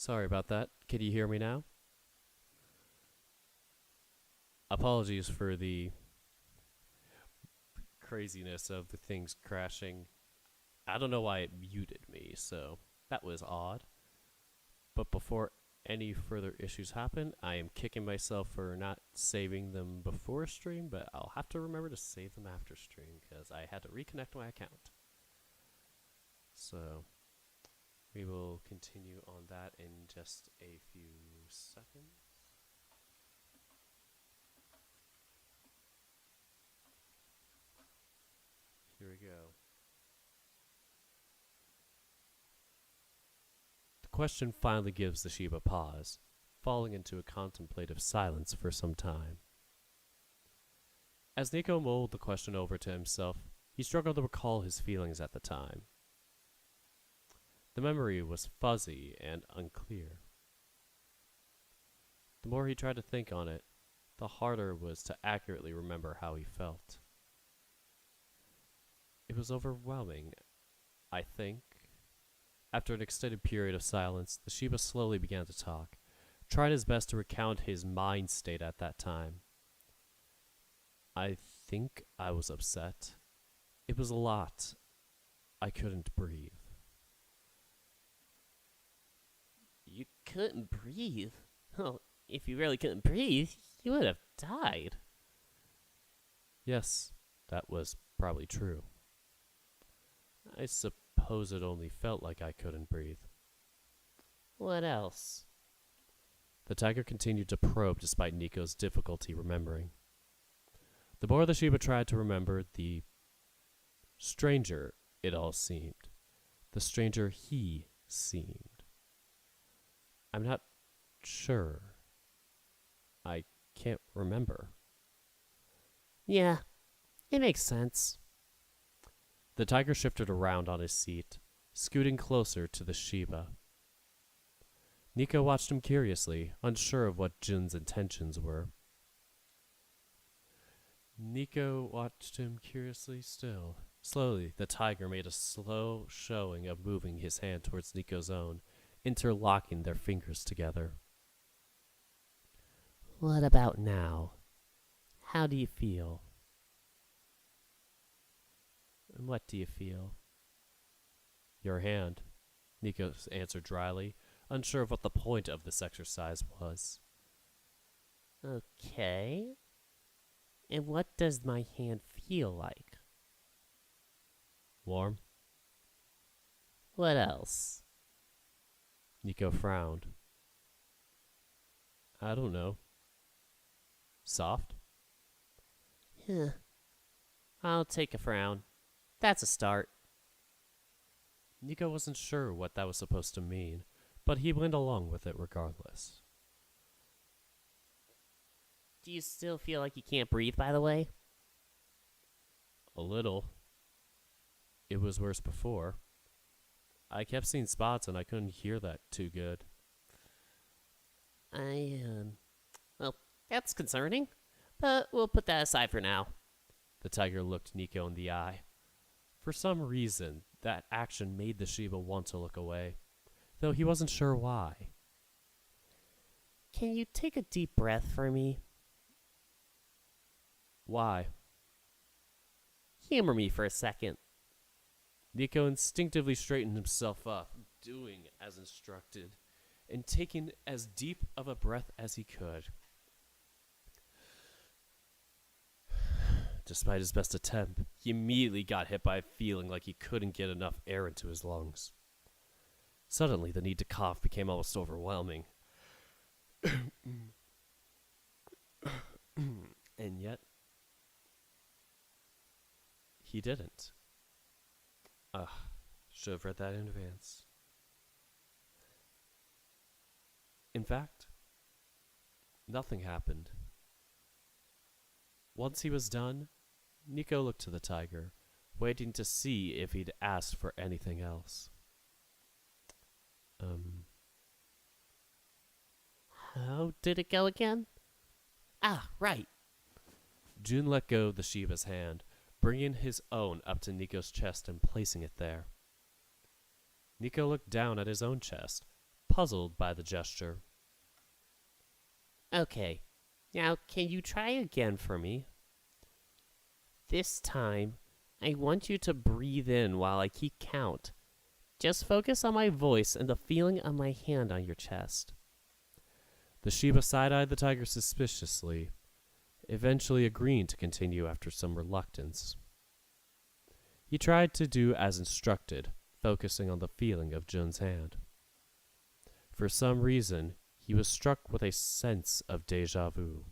Sorry about that. Can you hear me now? Apologies for the craziness of the things crashing. I don't know why it muted me, so that was odd. But before any further issues happen, I am kicking myself for not saving them before stream, but I'll have to remember to save them after stream because I had to reconnect my account. So we will continue on that in just a few seconds. Here we go. The question finally gives the Sheba pause, falling into a contemplative silence for some time. As Nico mulled the question over to himself, he struggled to recall his feelings at the time. The memory was fuzzy and unclear. The more he tried to think on it, the harder it was to accurately remember how he felt. It was overwhelming, I think. After an extended period of silence, the Sheba slowly began to talk, trying his best to recount his mind state at that time. I think I was upset. It was a lot. I couldn't breathe. You couldn't breathe? Well, if you really couldn't breathe, you would have died. Yes, that was probably true. I suppose it only felt like I couldn't breathe. What else? The tiger continued to probe despite Nico's difficulty remembering. The more the Sheba tried to remember, the stranger it all seemed. The stranger he seemed. I'm not sure. I can't remember. Yeah, it makes sense. The tiger shifted around on his seat, scooting closer to the Sheba. Nico watched him curiously, unsure of what Jin's intentions were. Nico watched him curiously still. Slowly, the tiger made a slow showing of moving his hand towards Nico's own, interlocking their fingers together. What about now? How do you feel? And what do you feel? Your hand, Nico answered dryly, unsure of what the point of this exercise was. Okay. And what does my hand feel like? Warm? What else? Nico frowned. I don't know. Soft? Huh. I'll take a frown. That's a start. Nico wasn't sure what that was supposed to mean, but he went along with it regardless. Do you still feel like you can't breathe, by the way? A little. It was worse before. I kept seeing spots and I couldn't hear that too good. Well, that's concerning, but we'll put that aside for now. The tiger looked Nico in the eye. For some reason, that action made the Sheba want to look away, though he wasn't sure why. Can you take a deep breath for me? Why? Humor me for a second. Nico instinctively straightened himself up, doing as instructed, and taking as deep of a breath as he could. Despite his best attempt, he immediately got hit by a feeling like he couldn't get enough air into his lungs. Suddenly, the need to cough became almost overwhelming. And yet, he didn't. Should have read that in advance. In fact, nothing happened. Once he was done, Nico looked to the tiger, waiting to see if he'd asked for anything else. How did it go again? Ah, right. Jun let go of the Sheba's hand, bringing his own up to Nico's chest and placing it there. Nico looked down at his own chest, puzzled by the gesture. Okay, now can you try again for me? This time, I want you to breathe in while I keep count. Just focus on my voice and the feeling of my hand on your chest. The Shiba side-eyed the tiger suspiciously, eventually agreeing to continue after some reluctance. He tried to do as instructed, focusing on the feeling of Jun's hand. For some reason, he was struck with a sense of déjà vu.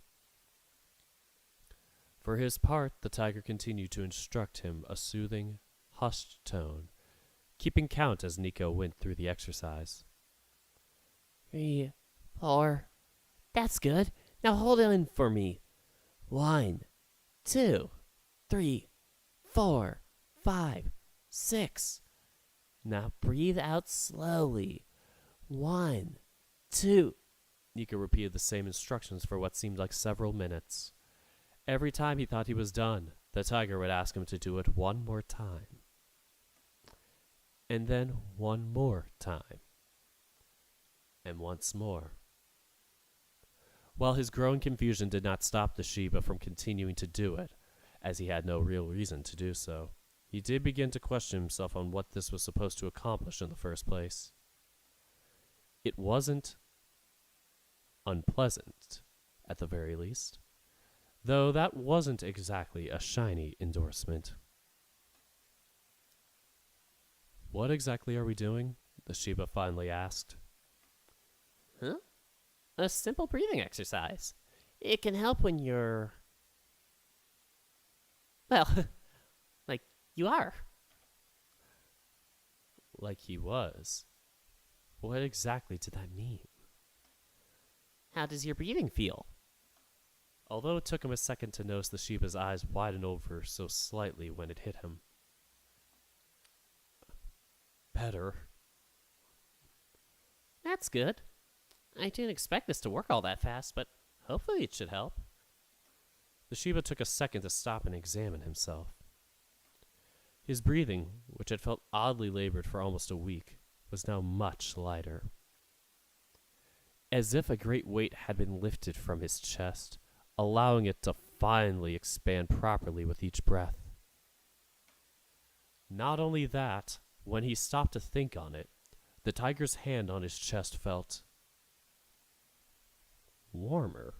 For his part, the tiger continued to instruct him a soothing, hushed tone, keeping count as Nico went through the exercise. 3, 4. That's good. Now hold it in for me. 1, 2, 3, 4, 5, 6. Now breathe out slowly. 1, 2. Nico repeated the same instructions for what seemed like several minutes. Every time he thought he was done, the tiger would ask him to do it one more time. And then one more time. And once more. While his growing confusion did not stop the Shiba from continuing to do it, as he had no real reason to do so, he did begin to question himself on what this was supposed to accomplish in the first place. It wasn't unpleasant, at the very least, though that wasn't exactly a shiny endorsement. What exactly are we doing? The Shiba finally asked. Huh? A simple breathing exercise. It can help when you're... well, like you are. Like he was. What exactly did that mean? How does your breathing feel? Although it took him a second to notice the Shiba's eyes widen over so slightly when it hit him. Better. That's good. I didn't expect this to work all that fast, but hopefully it should help. The Shiba took a second to stop and examine himself. His breathing, which had felt oddly labored for almost a week, was now much lighter. As if a great weight had been lifted from his chest, allowing it to finally expand properly with each breath. Not only that, when he stopped to think on it, the tiger's hand on his chest felt warmer.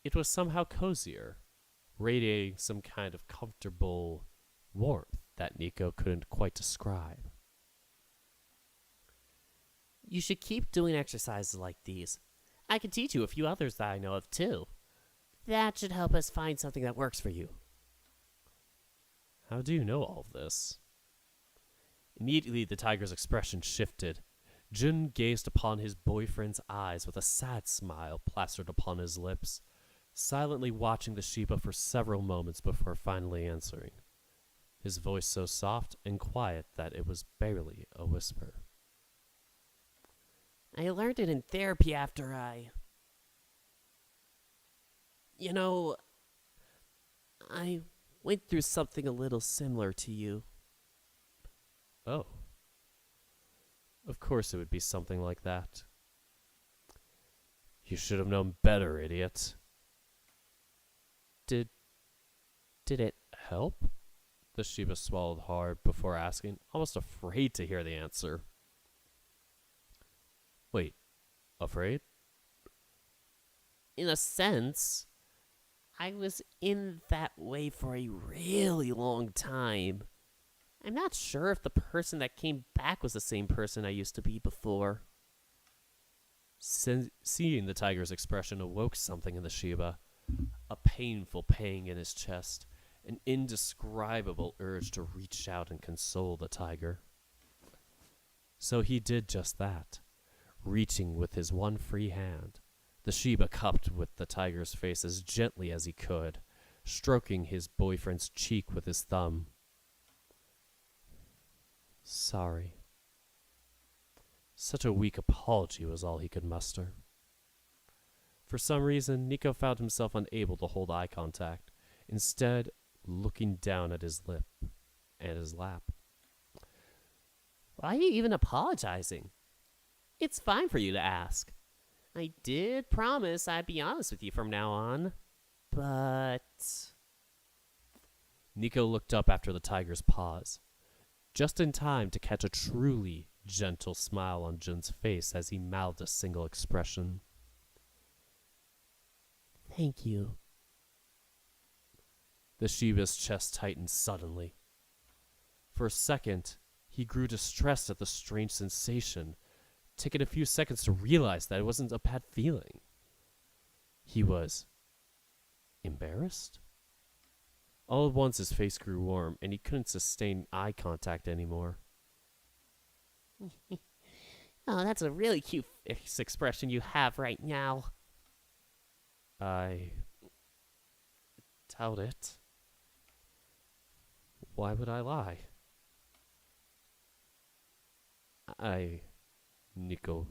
It was somehow cozier, radiating some kind of comfortable warmth that Nico couldn't quite describe. You should keep doing exercises like these. I can teach you a few others that I know of too. That should help us find something that works for you. How do you know all of this? Immediately the tiger's expression shifted. Jun gazed upon his boyfriend's eyes with a sad smile plastered upon his lips, silently watching the Shiba for several moments before finally answering, his voice so soft and quiet that it was barely a whisper. I learned it in therapy after I went through something a little similar to you. Oh. Of course it would be something like that. You should have known better, idiot. Did it help? The Shiba swallowed hard before asking, almost afraid to hear the answer. Wait, afraid? In a sense, I was in that way for a really long time. I'm not sure if the person that came back was the same person I used to be before. Seeing the tiger's expression awoke something in the Shiba. A painful pang in his chest, an indescribable urge to reach out and console the tiger. So he did just that, reaching with his one free hand. The Shiba cupped with the tiger's face as gently as he could, stroking his boyfriend's cheek with his thumb. Sorry. Such a weak apology was all he could muster. For some reason, Nico found himself unable to hold eye contact, instead looking down at his lip and his lap. Why are you even apologizing? It's fine for you to ask. I did promise I'd be honest with you from now on, but... Nico looked up after the tiger's pause, just in time to catch a truly gentle smile on Jun's face as he mouthed a single expression. Thank you. The Shiba's chest tightened suddenly. For a second, he grew distressed at the strange sensation, taking a few seconds to realize that it wasn't a bad feeling. He was embarrassed? All at once his face grew warm, and he couldn't sustain eye contact anymore. Oh, that's a really cute face expression you have right now. I doubt it. Why would I lie? Nico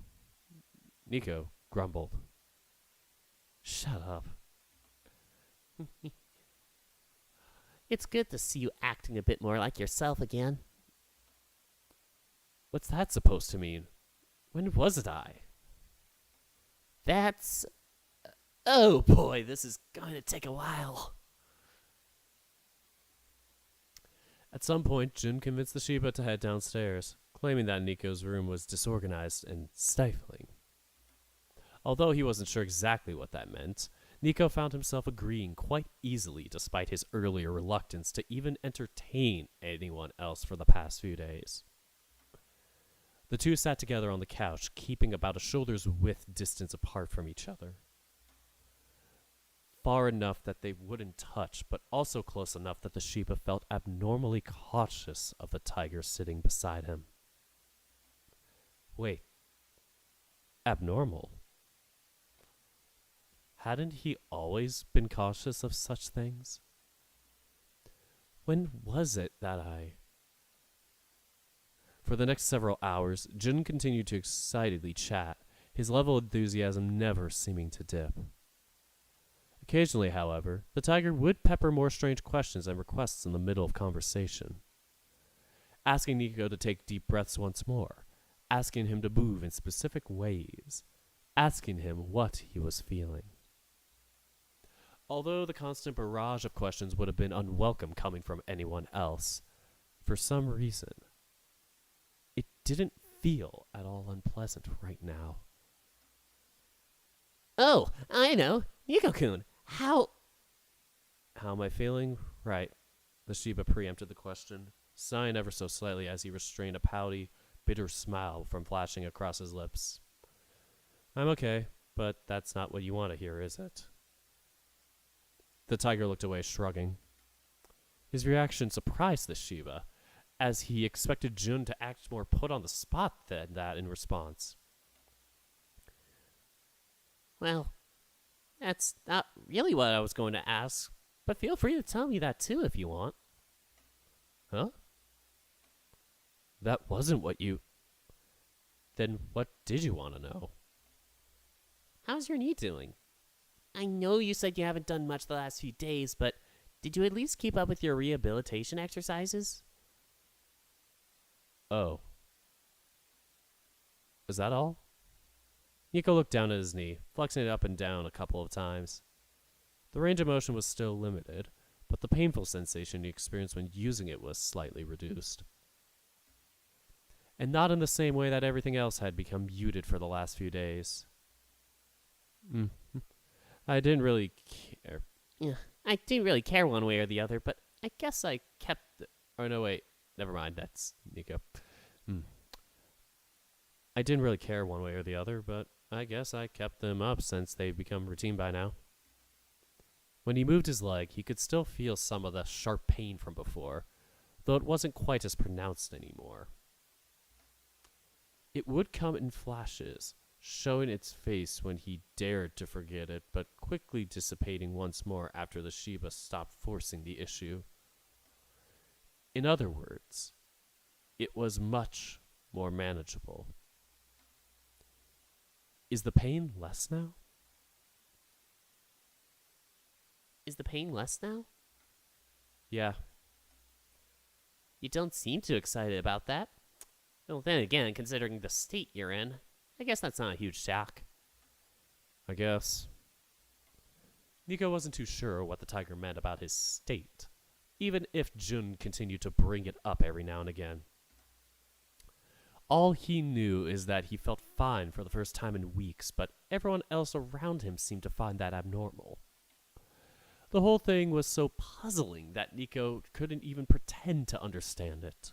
grumbled. Shut up. It's good to see you acting a bit more like yourself again. What's that supposed to mean? When was it I? That's... Oh boy, this is going to take a while. At some point, Jun convinced the Shiba to head downstairs, claiming that Nico's room was disorganized and stifling. Although he wasn't sure exactly what that meant, Nico found himself agreeing quite easily despite his earlier reluctance to even entertain anyone else for the past few days. The two sat together on the couch, keeping about a shoulder's width distance apart from each other. Far enough that they wouldn't touch, but also close enough that the Shiba felt abnormally cautious of the tiger sitting beside him. Wait. Abnormal? Hadn't he always been cautious of such things? When was it that I... For the next several hours, Jun continued to excitedly chat, his level of enthusiasm never seeming to dip. Occasionally, however, the tiger would pepper more strange questions and requests in the middle of conversation. Asking Nico to take deep breaths once more, asking him to move in specific ways, asking him what he was feeling. Although the constant barrage of questions would have been unwelcome coming from anyone else, for some reason, it didn't feel at all unpleasant right now. Oh, I know. Nico-kun, How am I feeling? Right. The Shiba preempted the question, sighing ever so slightly as he restrained a pouty, bitter smile from flashing across his lips. I'm okay, but that's not what you want to hear, is it? The tiger looked away, shrugging. His reaction surprised the Shiba, as he expected Jun to act more put on the spot than that in response. Well, that's not really what I was going to ask, but feel free to tell me that too if you want. Huh? That wasn't what you... Then what did you want to know? How's your knee doing? I know you said you haven't done much the last few days, but did you at least keep up with your rehabilitation exercises? Oh. Is that all? Nico looked down at his knee, flexing it up and down a couple of times. The range of motion was still limited, but the painful sensation he experienced when using it was slightly reduced. And not in the same way that everything else had become muted for the last few days. I didn't really care. Yeah, I didn't really care one way or the other, but I guess I kept... Oh, no, wait. Never mind. That's Nico. I didn't really care one way or the other, but I guess I kept them up since they've become routine by now. When he moved his leg, he could still feel some of the sharp pain from before, though it wasn't quite as pronounced anymore. It would come in flashes, showing its face when he dared to forget it, but quickly dissipating once more after the Shiba stopped forcing the issue. In other words, it was much more manageable. Is the pain less now? Is the pain less now? Yeah. You don't seem too excited about that. Well, then again, considering the state you're in, I guess that's not a huge shock. I guess. Nico wasn't too sure what the tiger meant about his state, even if Jun continued to bring it up every now and again. All he knew is that he felt fine for the first time in weeks, but everyone else around him seemed to find that abnormal. The whole thing was so puzzling that Nico couldn't even pretend to understand it.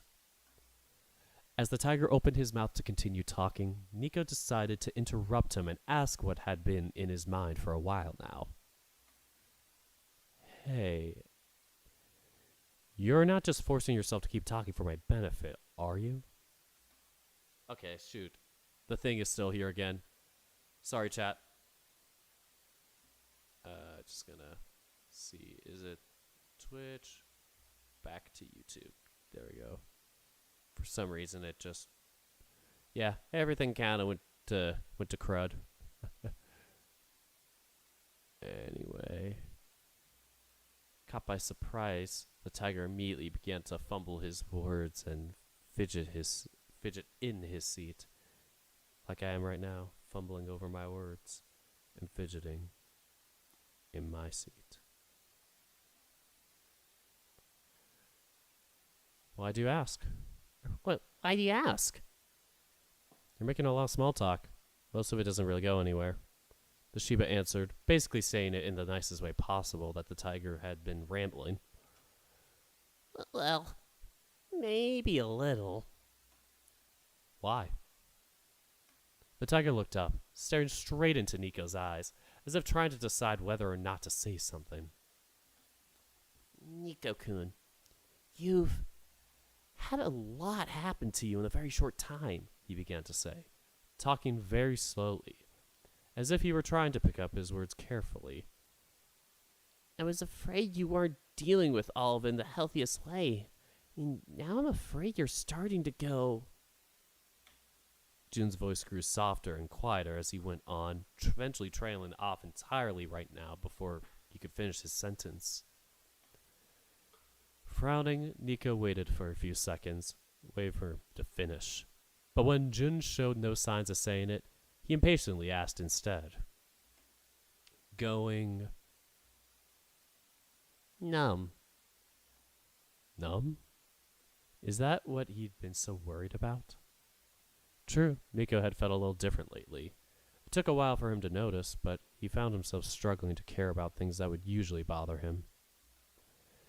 As the tiger opened his mouth to continue talking, Nico decided to interrupt him and ask what had been in his mind for a while now. Hey, you're not just forcing yourself to keep talking for my benefit, are you? Okay, shoot. The thing is still here again. Sorry, chat. Just gonna see. Is it Twitch? Back to YouTube. There we go. For some reason, it just... Yeah, everything kind of went to crud. Anyway. Caught by surprise, the tiger immediately began to fumble his words and fidget in his seat, like I am right now, fumbling over my words and fidgeting in my seat. Why do you ask? What? Why do you ask? You're making a lot of small talk. Most of it doesn't really go anywhere. The Shiba answered, basically saying it in the nicest way possible that the tiger had been rambling. Well, maybe a little. Why? The tiger looked up, staring straight into Nico's eyes, as if trying to decide whether or not to say something. Nico-kun, you've had a lot happen to you in a very short time, he began to say, talking very slowly, as if he were trying to pick up his words carefully. I was afraid you weren't dealing with all of it in the healthiest way. And now I'm afraid you're starting to go... Jun's voice grew softer and quieter as he went on, eventually trailing off entirely right now before he could finish his sentence. Frowning, Nico waited for a few seconds, waiting for him to finish. But when Jun showed no signs of saying it, he impatiently asked instead. Going... numb. Numb? Is that what he'd been so worried about? True, Nico had felt a little different lately. It took a while for him to notice, but he found himself struggling to care about things that would usually bother him.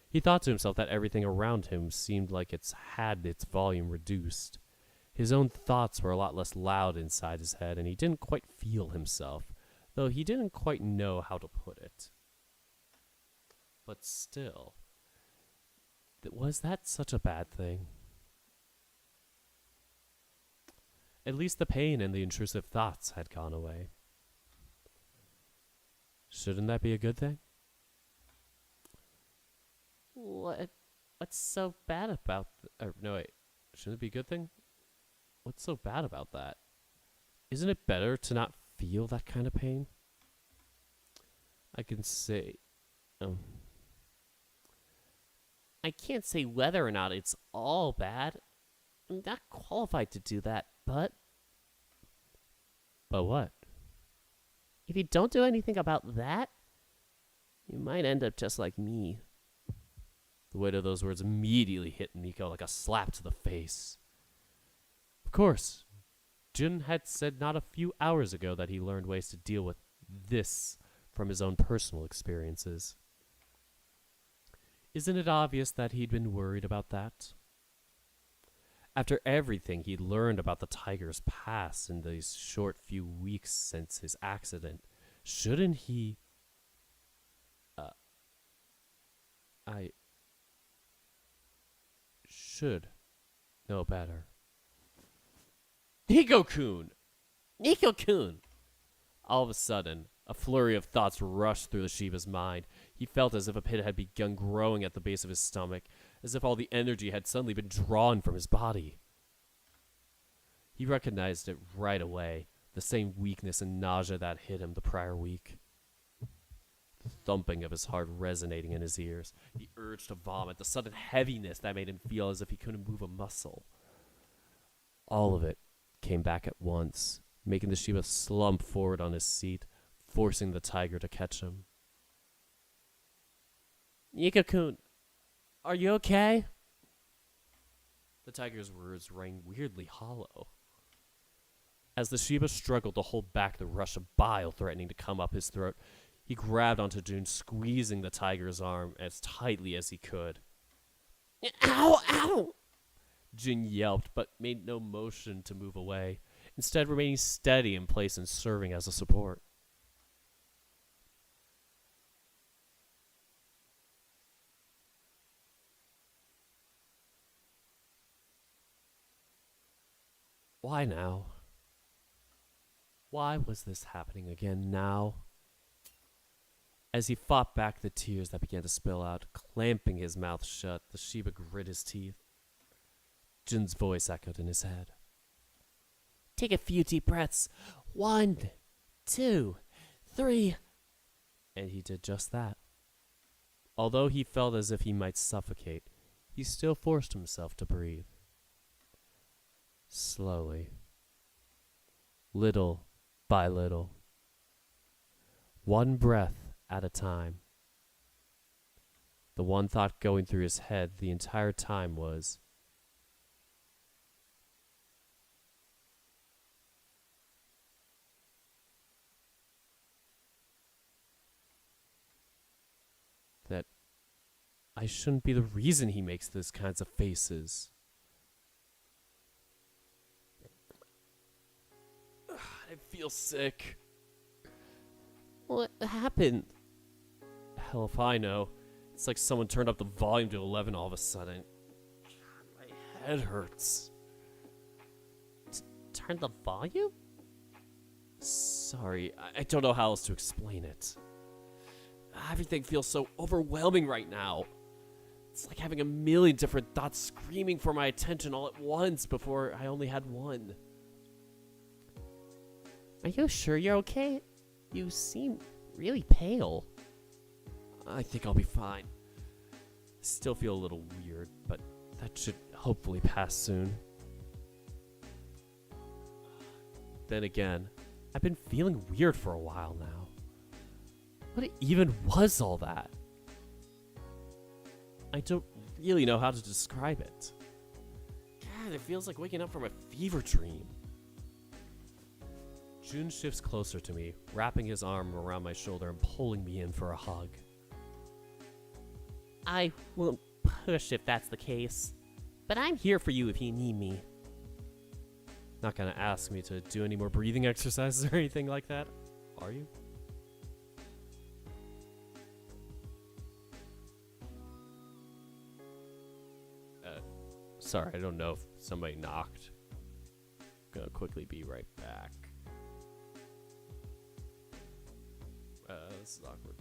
He thought to himself that everything around him seemed like it's had its volume reduced. His own thoughts were a lot less loud inside his head, and he didn't quite feel himself, though he didn't quite know how to put it. But still, was that such a bad thing? At least the pain and the intrusive thoughts had gone away. Shouldn't that be a good thing? What's so bad about... no, wait. Shouldn't it be a good thing? What's so bad about that? Isn't it better to not feel that kind of pain? I can say... I can't say whether or not it's all bad. I'm not qualified to do that, but... But what? If you don't do anything about that, you might end up just like me. The weight of those words immediately hit Nico like a slap to the face. Of course, Jun had said not a few hours ago that he learned ways to deal with this from his own personal experiences. Isn't it obvious that he'd been worried about that? After everything he'd learned about the tiger's past in these short few weeks since his accident, shouldn't he... I should know better. Nico-kun! Nico-kun! All of a sudden, a flurry of thoughts rushed through the Shiba's mind. He felt as if a pit had begun growing at the base of his stomach, as if all the energy had suddenly been drawn from his body. He recognized it right away, the same weakness and nausea that hit him the prior week. The thumping of his heart resonating in his ears, the urge to vomit, the sudden heaviness that made him feel as if he couldn't move a muscle. All of it came back at once, making the Shiba slump forward on his seat, forcing the tiger to catch him. Nico-kun, are you okay? The tiger's words rang weirdly hollow. As the Shiba struggled to hold back the rush of bile threatening to come up his throat, he grabbed onto Jun, squeezing the tiger's arm as tightly as he could. Ow, ow! Jin yelped, but made no motion to move away, instead remaining steady in place and serving as a support. Why now? Why was this happening again now? As he fought back the tears that began to spill out, clamping his mouth shut, the Shiba grit his teeth. Jin's voice echoed in his head. Take a few deep breaths. 1, 2, 3. And he did just that. Although he felt as if he might suffocate, he still forced himself to breathe. Slowly. Little by little. One breath at a time. The one thought going through his head the entire time was, that I shouldn't be the reason he makes those kinds of faces. I feel sick. What happened? Hell if I know. It's like someone turned up the volume to 11 all of a sudden. My head hurts. Turn the volume? Sorry, I don't know how else to explain it. Everything feels so overwhelming right now. It's like having a million different thoughts screaming for my attention all at once before I only had one. Are you sure you're okay? You seem really pale. I think I'll be fine. Still feel a little weird, but that should hopefully pass soon. Then again, I've been feeling weird for a while now. What even was all that? I don't really know how to describe it. God, it feels like waking up from a fever dream. Jun shifts closer to me, wrapping his arm around my shoulder and pulling me in for a hug. I won't push if that's the case, but I'm here for you if you need me. Not gonna ask me to do any more breathing exercises or anything like that, are you? Sorry, I don't know if somebody knocked. Gonna quickly be right back. This is awkward.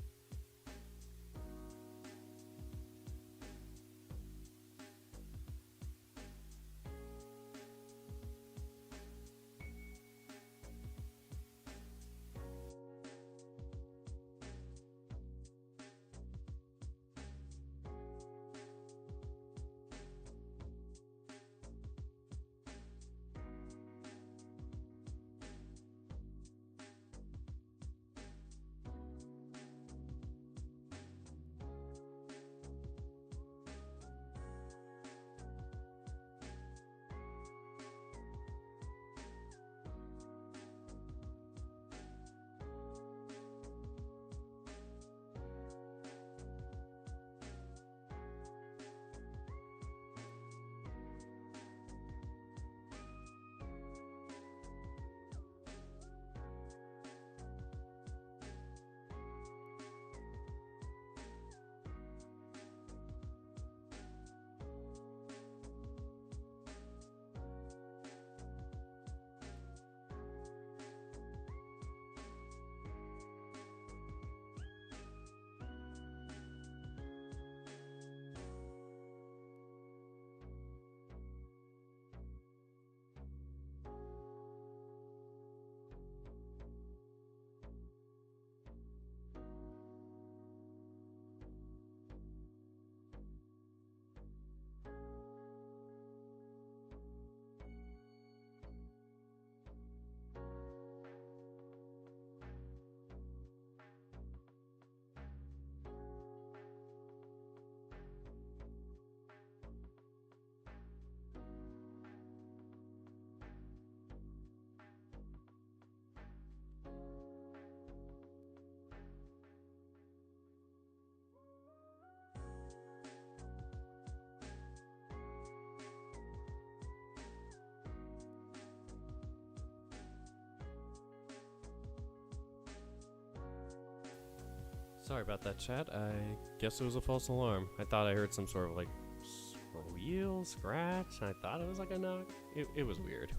Sorry about that, chat. I guess it was a false alarm. I thought I heard some sort of like squeal, scratch. I thought it was like a knock. It was weird.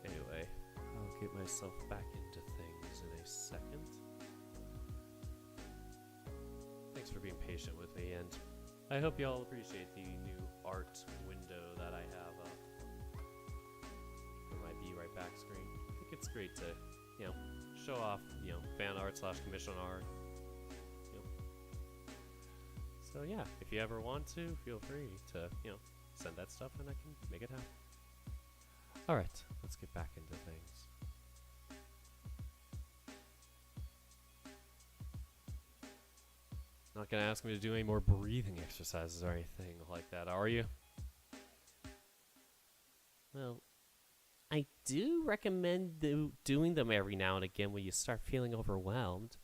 Anyway, I'll get myself back into things in a second. Thanks for being patient with me, and I hope you all appreciate the new art window that I have up for my Be Right Back screen. I think it's great to, show off, fan art / commission art. So yeah, if you ever want to, feel free to, send that stuff and I can make it happen. Alright, let's get back into things. Not gonna ask me to do any more breathing exercises or anything like that, are you? Well, I do recommend doing them every now and again when you start feeling overwhelmed.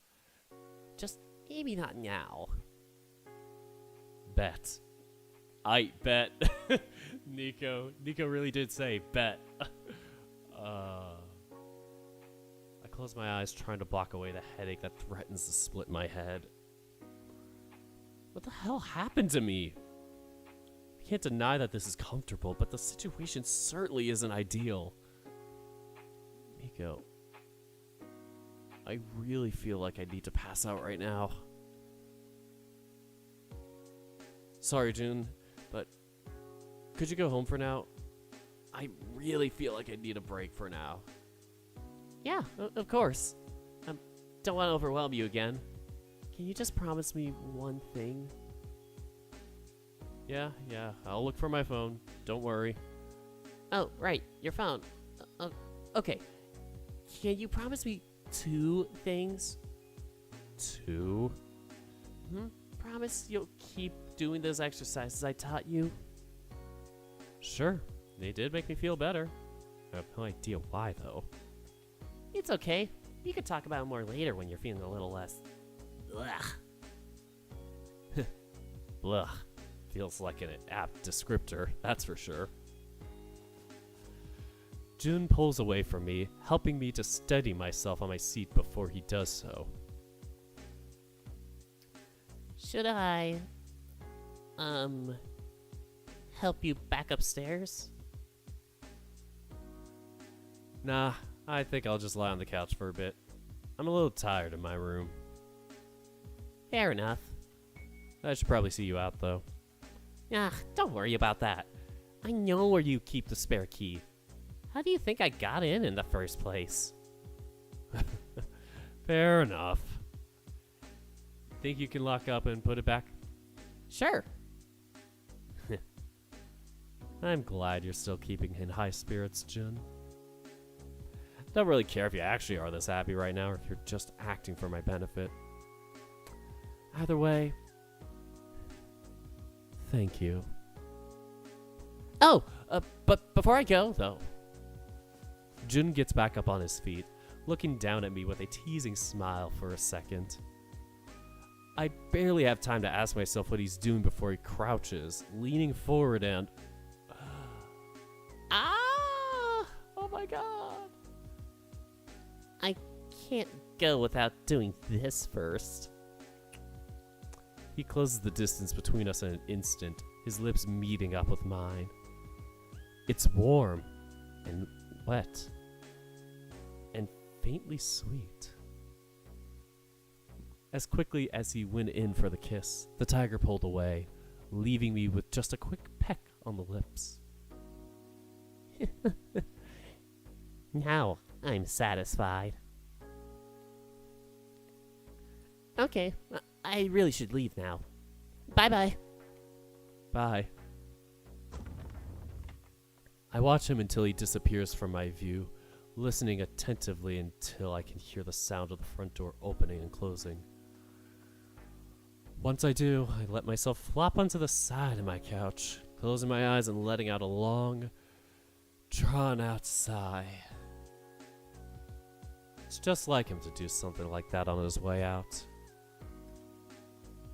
Just maybe not now. Bet. I bet. Nico really did say bet. I close my eyes trying to block away the headache that threatens to split my head. What the hell happened to me? I can't deny that this is comfortable, but the situation certainly isn't ideal. Nico, I really feel like I need to pass out right now. Sorry, June, but could you go home for now? I really feel like I need a break for now. Yeah, of course. Don't want to overwhelm you again. Can you just promise me one thing? Yeah, I'll look for my phone. Don't worry. Oh, right, your phone. Okay. Can you promise me 2 things? 2? Promise you'll keep doing those exercises I taught you? Sure. They did make me feel better. I have no idea why, though. It's okay. We could talk about it more later when you're feeling a little less... Ugh. Blah. Feels like an apt descriptor, that's for sure. Jun pulls away from me, helping me to steady myself on my seat before he does so. Should I, help you back upstairs? Nah, I think I'll just lie on the couch for a bit. I'm a little tired in my room. Fair enough. I should probably see you out, though. Don't worry about that. I know where you keep the spare key. How do you think I got in the first place? Fair enough. Think you can lock up and put it back? Sure. I'm glad you're still keeping in high spirits, Jun. Don't really care if you actually are this happy right now or if you're just acting for my benefit. Either way, thank you. Oh, but before I go, though. Jun gets back up on his feet, looking down at me with a teasing smile for a second. I barely have time to ask myself what he's doing before he crouches, leaning forward and... Ah! Oh my god! I can't go without doing this first. He closes the distance between us in an instant, his lips meeting up with mine. It's warm and wet and faintly sweet. As quickly as he went in for the kiss, the tiger pulled away, leaving me with just a quick peck on the lips. Now I'm satisfied. Okay, I really should leave now. Bye-bye. Bye. I watch him until he disappears from my view, listening attentively until I can hear the sound of the front door opening and closing. Once I do, I let myself flop onto the side of my couch, closing my eyes and letting out a long, drawn-out sigh. It's just like him to do something like that on his way out.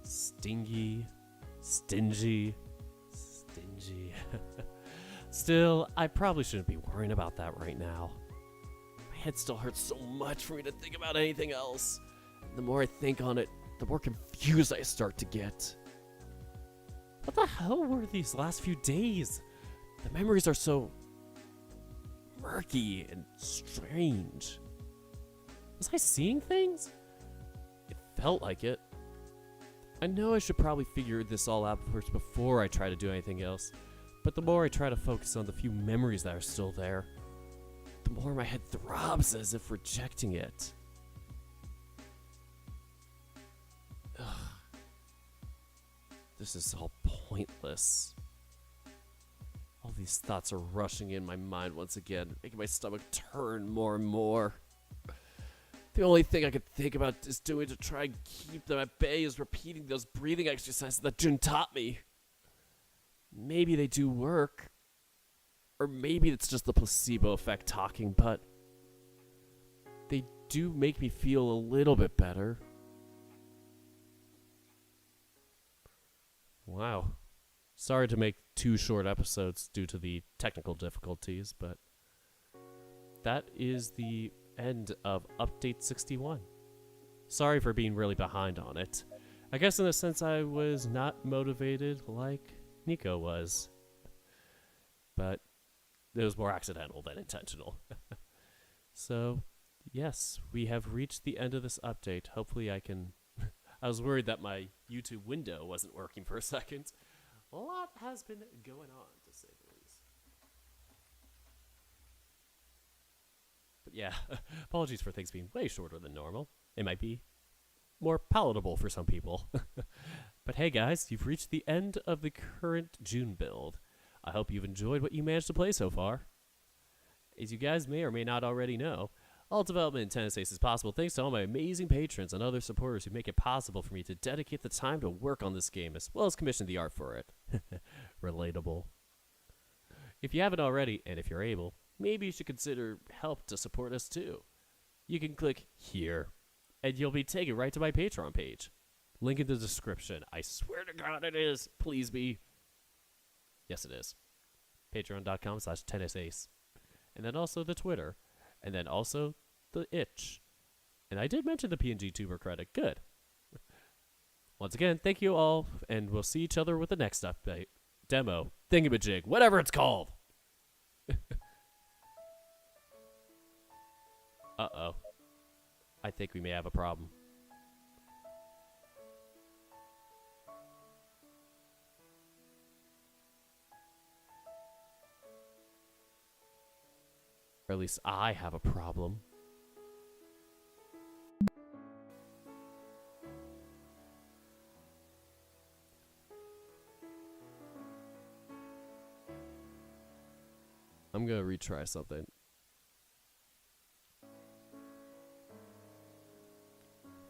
Stingy. Still, I probably shouldn't be worrying about that right now. My head still hurts so much for me to think about anything else. The more I think on it, the more confused I start to get. What the hell were these last few days? The memories are so murky and strange. Was I seeing things? It felt like it. I know I should probably figure this all out first before I try to do anything else, but the more I try to focus on the few memories that are still there, the more my head throbs as if rejecting it. Ugh. This is all pointless. All these thoughts are rushing in my mind once again, making my stomach turn more and more. The only thing I can think about is doing to try and keep them at bay is repeating those breathing exercises that June taught me. Maybe they do work. Or maybe it's just the placebo effect talking, but they do make me feel a little bit better. Wow. Sorry to make 2 short episodes due to the technical difficulties, but that is the end of Update 61. Sorry for being really behind on it. I guess in a sense I was not motivated like Nico was. But it was more accidental than intentional. So, yes, we have reached the end of this update. Hopefully I can... I was worried that my YouTube window wasn't working for a second. A lot has been going on, to say the least. But yeah, apologies for things being way shorter than normal. It might be more palatable for some people. But hey guys, you've reached the end of the current June build. I hope you've enjoyed what you managed to play so far. As you guys may or may not already know, all development in Tennis Ace is possible thanks to all my amazing patrons and other supporters who make it possible for me to dedicate the time to work on this game as well as commission the art for it. Relatable. If you haven't already, and if you're able, maybe you should consider help to support us too. You can click here, and you'll be taken right to my Patreon page. Link in the description. I swear to God it is. Please be. Yes, it is. Patreon.com/tennisace. And then also the Twitter. And then also the itch. And I did mention the PNG Tuber credit. Good. Once again, thank you all, and we'll see each other with the next update. Demo. Thingamajig. Whatever it's called. Uh-oh. I think we may have a problem. Or at least I have a problem. I'm gonna retry something.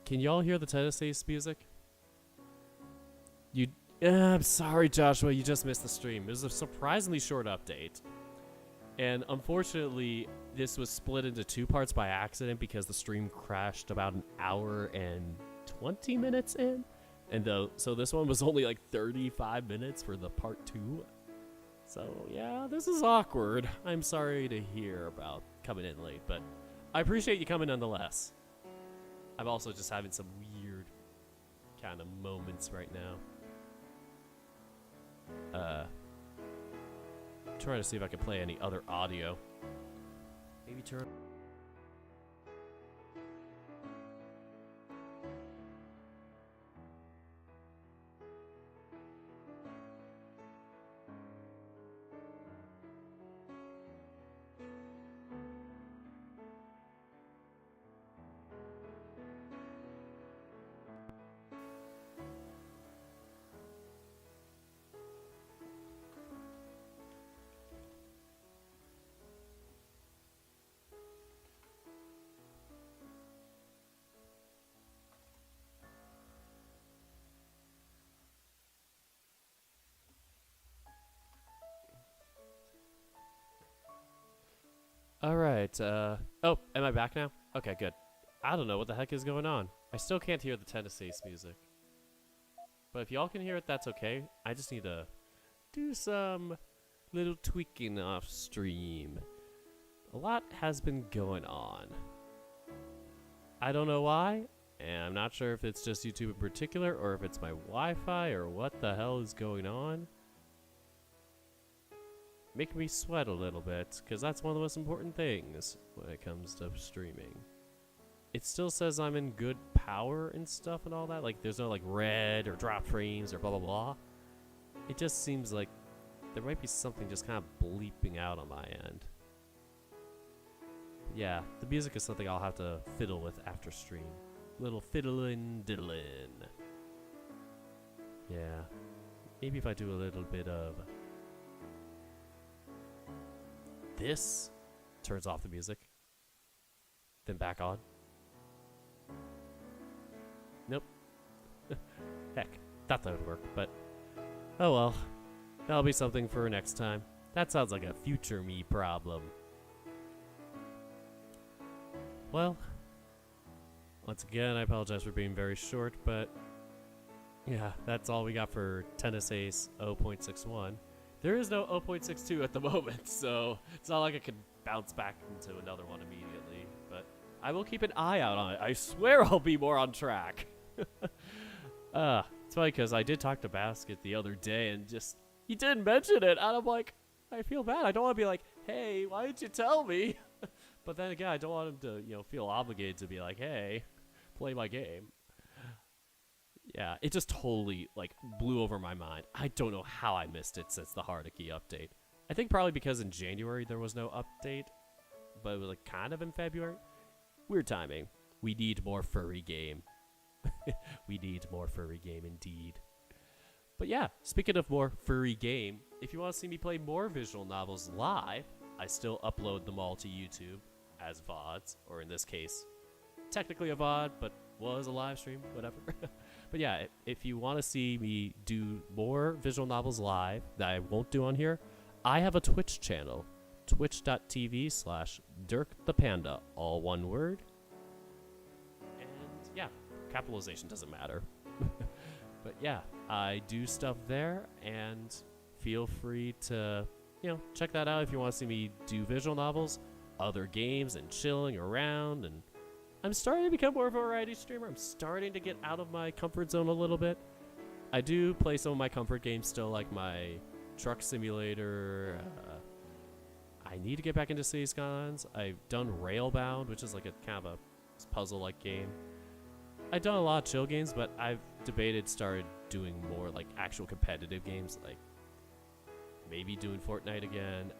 Can y'all hear the Tennis Ace music? I'm sorry, Joshua, you just missed the stream. It was a surprisingly short update. And unfortunately, this was split into 2 parts by accident because the stream crashed about an hour and 20 minutes in. And so this one was only like 35 minutes for the part 2. So yeah, this is awkward. I'm sorry to hear about coming in late, but I appreciate you coming nonetheless. I'm also just having some weird kind of moments right now. Trying to see if I can play any other audio. Maybe turn... Alright, oh, am I back now? Okay, good. I don't know what the heck is going on. I still can't hear the Tennis Ace music. But if y'all can hear it, that's okay. I just need to do some little tweaking off stream. A lot has been going on. I don't know why, and I'm not sure if it's just YouTube in particular or if it's my Wi-Fi or what the hell is going on. Making me sweat a little bit, because that's one of the most important things when it comes to streaming. It still says I'm in good power and stuff and all that. Like, there's no, like, red or drop frames or blah, blah, blah. It just seems like there might be something just kind of bleeping out on my end. Yeah, the music is something I'll have to fiddle with after stream. Little fiddlin' diddlin'. Yeah. Maybe if I do a little bit of this, turns off the music, then back on. Nope. Heck, thought that would work, but oh well. That'll be something for next time. That sounds like a future me problem. Well, once again, I apologize for being very short, but yeah, that's all we got for Tennis Ace 0.61. There is no 0.62 at the moment, so it's not like I can bounce back into another one immediately, but I will keep an eye out on it. I swear I'll be more on track. It's funny because I did talk to Basket the other day and just, he didn't mention it, and I'm like, I feel bad. I don't want to be like, hey, why didn't you tell me? But then again, I don't want him to, feel obligated to be like, hey, play my game. Yeah, it just totally, blew over my mind. I don't know how I missed it since the Hardikey update. I think probably because in January there was no update, but it was, kind of in February. Weird timing. We need more furry game. We need more furry game indeed. But yeah, speaking of more furry game, if you want to see me play more visual novels live, I still upload them all to YouTube as VODs, or in this case, technically a VOD, but was a live stream, whatever. But yeah, if you want to see me do more visual novels live that I won't do on here, I have a Twitch channel, twitch.tv/DirkThePanda, all one word. And yeah, capitalization doesn't matter. But yeah, I do stuff there, and feel free to, check that out if you want to see me do visual novels, other games, and chilling around. And I'm starting to become more of a variety streamer. I'm starting to get out of my comfort zone a little bit. I do play some of my comfort games still, like my truck simulator. I need to get back into City Skylines. I've done Railbound, which is like a kind of a puzzle-like game. I've done a lot of chill games, but I've started doing more like actual competitive games, like maybe doing Fortnite again.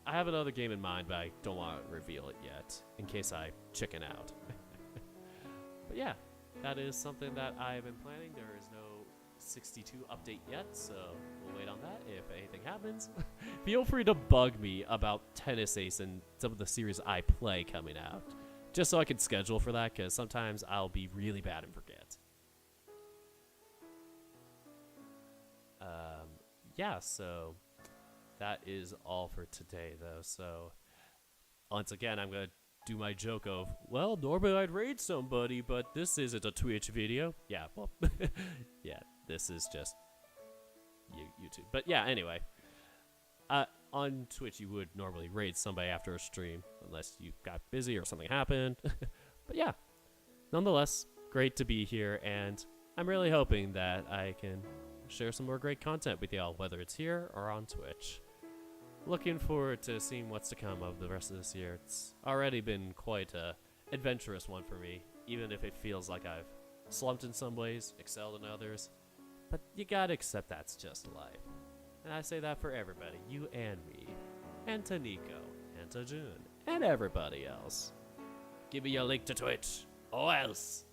I have another game in mind, but I don't want to reveal it yet in case I chicken out. But yeah, that is something that I've been planning. There is no 62 update yet, so we'll wait on that. If anything happens, feel free to bug me about Tennis Ace and some of the series I play coming out, just so I can schedule for that, because sometimes I'll be really bad and forget. Yeah, so that is all for today, though. So once again, I'm going to do my joke of, well, normally I'd raid somebody, but this isn't a Twitch video. Yeah, well, yeah, this is just YouTube. But yeah, anyway, on Twitch, you would normally raid somebody after a stream, unless you got busy or something happened. But yeah, nonetheless, great to be here, and I'm really hoping that I can share some more great content with y'all, whether it's here or on Twitch. Looking forward to seeing what's to come of the rest of this year. It's already been quite a adventurous one for me, even if it feels like I've slumped in some ways, excelled in others. But you gotta accept that's just life. And I say that for everybody, you and me, and to Nico, and to June, and everybody else. Give me your link to Twitch, or else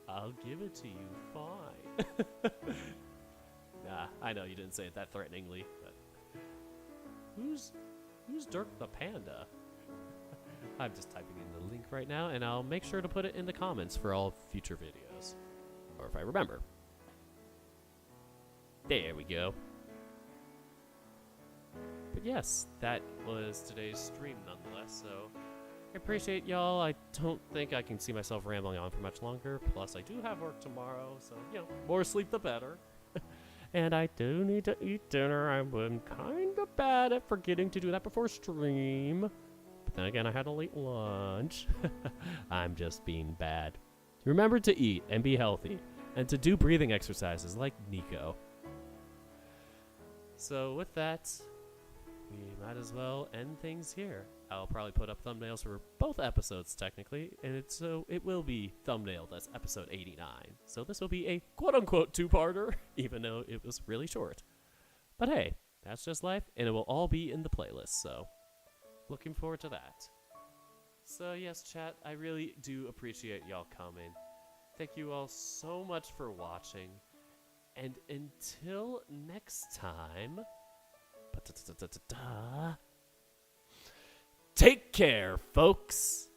I'll give it to you fine. Nah, I know you didn't say it that threateningly, but who's Dirk the Panda? I'm just typing in the link right now, and I'll make sure to put it in the comments for all future videos, or if I remember. There we go. But yes, that was today's stream nonetheless, so I appreciate y'all. I don't think I can see myself rambling on for much longer, plus I do have work tomorrow, so, more sleep the better. And I do need to eat dinner. I've been kind bad at forgetting to do that before stream. But then again, I had a late lunch. I'm just being bad. Remember to eat and be healthy, and to do breathing exercises like Nico. So with that, we might as well end things here. I'll probably put up thumbnails for both episodes technically, and it will be thumbnailed as episode 89. So this will be a quote-unquote two-parter, even though it was really short. But hey, that's just life, and it will all be in the playlist, so looking forward to that. So yes, chat, I really do appreciate y'all coming. Thank you all so much for watching. And until next time, take care, folks.